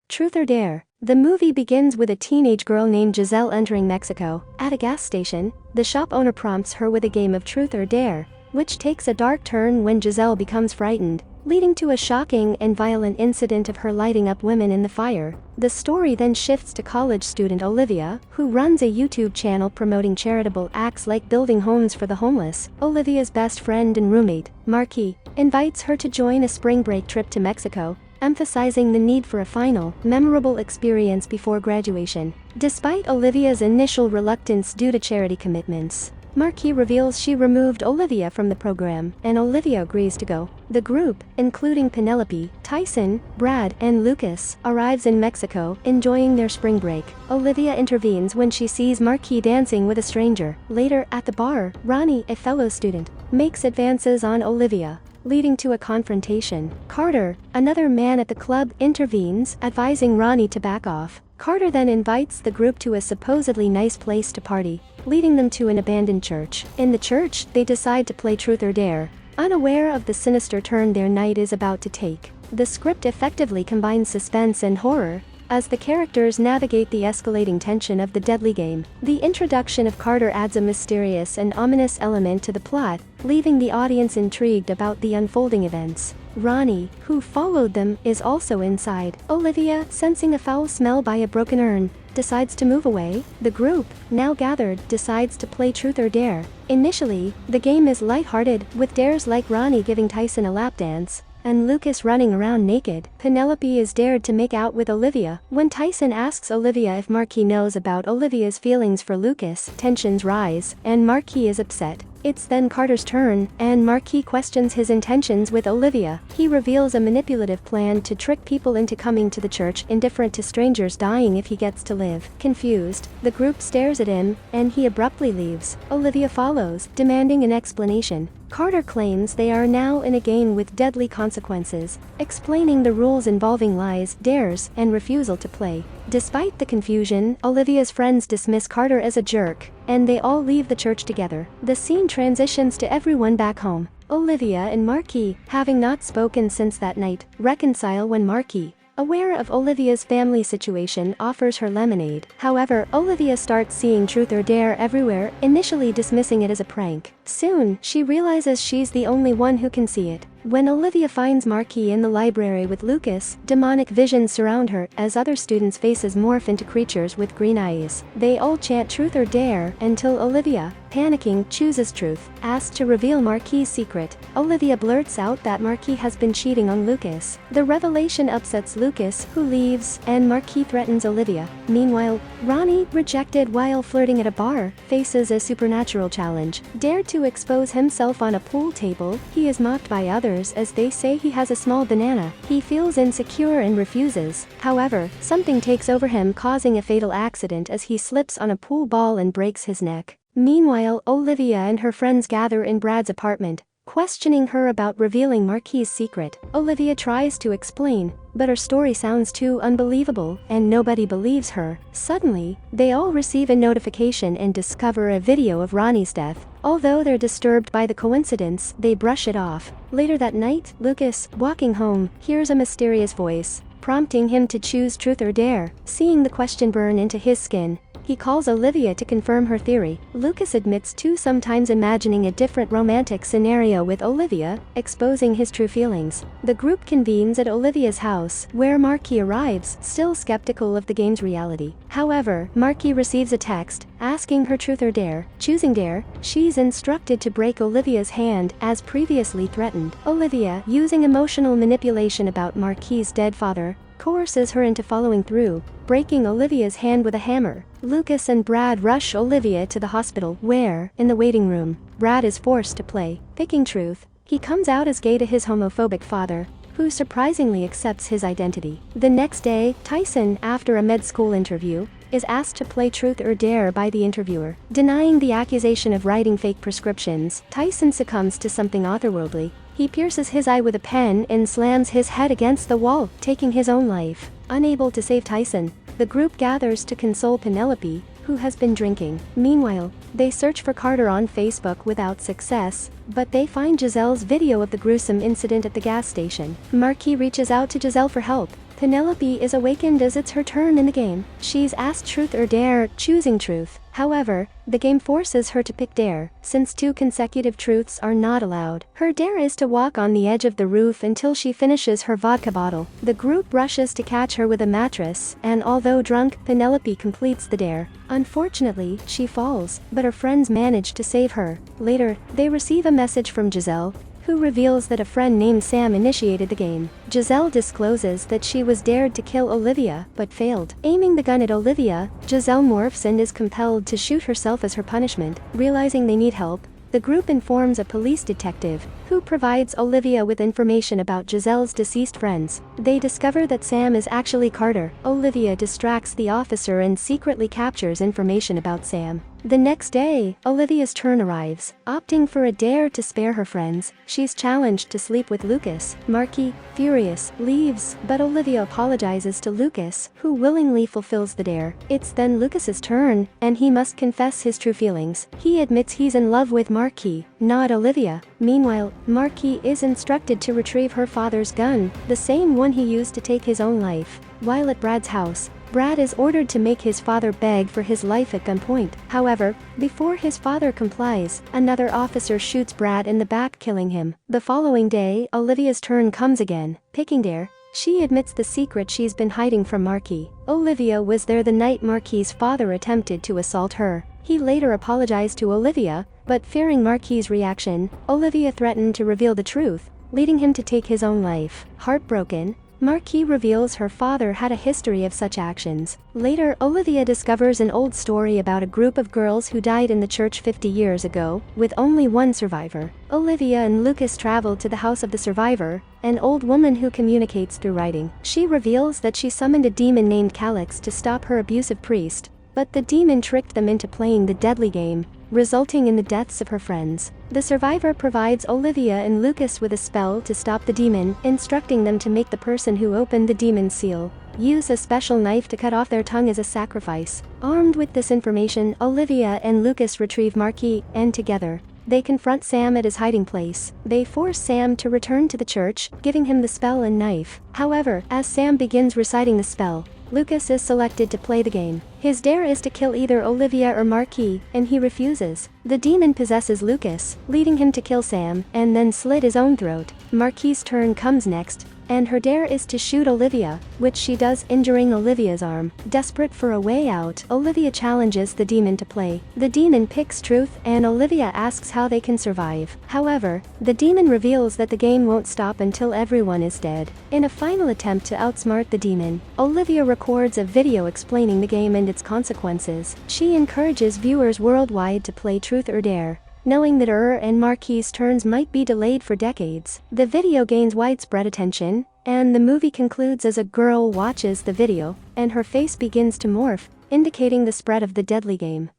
Truth or Dare. The movie begins with a teenage girl named Giselle entering Mexico. At a gas station, the shop owner prompts her with a game of Truth or Dare, which takes a dark turn when Giselle becomes frightened, leading to a shocking and violent incident of her lighting up women in the fire. The story then shifts to college student Olivia, who runs a YouTube channel promoting charitable acts like building homes for the homeless. Olivia's best friend and roommate, Marky, invites her to join a spring break trip to Mexico, emphasizing the need for a final, memorable experience before graduation. Despite Olivia's initial reluctance due to charity commitments, Marky reveals she removed Olivia from the program, and Olivia agrees to go. The group, including Penelope, Tyson, Brad, and Lucas, arrives in Mexico, enjoying their spring break. Olivia intervenes when she sees Marky dancing with a stranger. Later, at the bar, Ronnie, a fellow student, makes advances on Olivia, leading to a confrontation. Carter, another man at the club, intervenes, advising Ronnie to back off. Carter then invites the group to a supposedly nice place to party, leading them to an abandoned church. In the church, they decide to play Truth or Dare, unaware of the sinister turn their night is about to take. The script effectively combines suspense and horror, as the characters navigate the escalating tension of the deadly game. The introduction of Carter adds a mysterious and ominous element to the plot, leaving the audience intrigued about the unfolding events. Ronnie, who followed them, is also inside. Olivia, sensing a foul smell by a broken urn, decides to move away. The group, now gathered, decides to play Truth or Dare. Initially, the game is lighthearted, with dares like Ronnie giving Tyson a lap dance and Lucas running around naked. Penelope is dared to make out with Olivia. When Tyson asks Olivia if Marky knows about Olivia's feelings for Lucas, tensions rise, and Marky is upset. It's then Carter's turn, and Marky questions his intentions with Olivia. He reveals a manipulative plan to trick people into coming to the church, indifferent to strangers dying if he gets to live. Confused, the group stares at him, and he abruptly leaves. Olivia follows, demanding an explanation. Carter claims they are now in a game with deadly consequences, explaining the rules involving lies, dares, and refusal to play. Despite the confusion, Olivia's friends dismiss Carter as a jerk, and they all leave the church together. The scene transitions to everyone back home. Olivia and Marky, having not spoken since that night, reconcile when Marky, aware of Olivia's family situation, offers her lemonade. However, Olivia starts seeing Truth or Dare everywhere, initially dismissing it as a prank. Soon, she realizes she's the only one who can see it. When Olivia finds Marky in the library with Lucas, demonic visions surround her as other students' faces morph into creatures with green eyes. They all chant Truth or Dare until Olivia, panicking, chooses Truth. Asked to reveal Marky's secret, Olivia blurts out that Marky has been cheating on Lucas. The revelation upsets Lucas, who leaves, and Marky threatens Olivia. Meanwhile, Ronnie, rejected while flirting at a bar, faces a supernatural challenge. Dared to expose himself on a pool table, he is mocked by others as they say he has a small banana. He feels insecure and refuses. However, something takes over him, causing a fatal accident as he slips on a pool ball and breaks his neck. Meanwhile, Olivia and her friends gather in Brad's apartment, questioning her about revealing Marky's secret. Olivia tries to explain, but her story sounds too unbelievable, and nobody believes her. Suddenly, they all receive a notification and discover a video of Ronnie's death. Although they're disturbed by the coincidence, they brush it off. Later that night, Lucas, walking home, hears a mysterious voice, prompting him to choose Truth or Dare. Seeing the question burn into his skin, he calls Olivia to confirm her theory. Lucas admits to sometimes imagining a different romantic scenario with Olivia, exposing his true feelings. The group convenes at Olivia's house, where Marky arrives, still skeptical of the game's reality. However, Marky receives a text, asking her Truth or Dare. Choosing Dare, she's instructed to break Olivia's hand, as previously threatened. Olivia, using emotional manipulation about Marky's dead father, coerces her into following through, breaking Olivia's hand with a hammer. Lucas and Brad rush Olivia to the hospital, where, in the waiting room, Brad is forced to play. Picking Truth, he comes out as gay to his homophobic father, who surprisingly accepts his identity. The next day, Tyson, after a med school interview, is asked to play Truth or Dare by the interviewer. Denying the accusation of writing fake prescriptions, Tyson succumbs to something otherworldly. He pierces his eye with a pen and slams his head against the wall, taking his own life. Unable to save Tyson, the group gathers to console Penelope, who has been drinking. Meanwhile, they search for Carter on Facebook without success, but they find Giselle's video of the gruesome incident at the gas station. Marky reaches out to Giselle for help, Penelope is awakened as it's her turn in the game. She's asked truth or dare, choosing truth. However, the game forces her to pick dare, since 2 consecutive truths are not allowed. Her dare is to walk on the edge of the roof until she finishes her vodka bottle. The group rushes to catch her with a mattress, and although drunk, Penelope completes the dare. Unfortunately, she falls, but her friends manage to save her. Later, they receive a message from Giselle, who reveals that a friend named Sam initiated the game. Giselle discloses that she was dared to kill Olivia, but failed. Aiming the gun at Olivia, Giselle morphs and is compelled to shoot herself as her punishment. Realizing they need help, the group informs a police detective, who provides Olivia with information about Giselle's deceased friends. They discover that Sam is actually Carter. Olivia distracts the officer and secretly captures information about Sam. The next day, Olivia's turn arrives. Opting for a dare to spare her friends, she's challenged to sleep with Lucas. Marky, furious, leaves, but Olivia apologizes to Lucas, who willingly fulfills the dare. It's then Lucas's turn, and he must confess his true feelings. He admits he's in love with Marky, not Olivia. Meanwhile, Marky is instructed to retrieve her father's gun, the same one he used to take his own life. While at Brad's house, Brad is ordered to make his father beg for his life at gunpoint. However, before his father complies, another officer shoots Brad in the back, killing him. The following day, Olivia's turn comes again. Picking dare, she admits the secret she's been hiding from Marky. Olivia was there the night Marky's father attempted to assault her. He later apologized to Olivia, but fearing Marky's reaction, Olivia threatened to reveal the truth, leading him to take his own life. Heartbroken, Marky reveals her father had a history of such actions. Later, Olivia discovers an old story about a group of girls who died in the church 50 years ago, with only one survivor. Olivia and Lucas travel to the house of the survivor, an old woman who communicates through writing. She reveals that she summoned a demon named Calix to stop her abusive priest, but the demon tricked them into playing the deadly game, resulting in the deaths of her friends. The survivor provides Olivia and Lucas with a spell to stop the demon, instructing them to make the person who opened the demon's seal use a special knife to cut off their tongue as a sacrifice. Armed with this information, Olivia and Lucas retrieve Marky, and together, they confront Sam at his hiding place. They force Sam to return to the church, giving him the spell and knife. However, as Sam begins reciting the spell, Lucas is selected to play the game. His dare is to kill either Olivia or Marky, and he refuses. The demon possesses Lucas, leading him to kill Sam, and then slit his own throat. Marky's turn comes next, and her dare is to shoot Olivia, which she does, injuring Olivia's arm. Desperate for a way out, Olivia challenges the demon to play. The demon picks truth, and Olivia asks how they can survive. However, the demon reveals that the game won't stop until everyone is dead. In a final attempt to outsmart the demon, Olivia records a video explaining the game and its consequences. She encourages viewers worldwide to play truth or dare, knowing that and Marky's turns might be delayed for decades. The video gains widespread attention, and the movie concludes as a girl watches the video, and her face begins to morph, indicating the spread of the deadly game.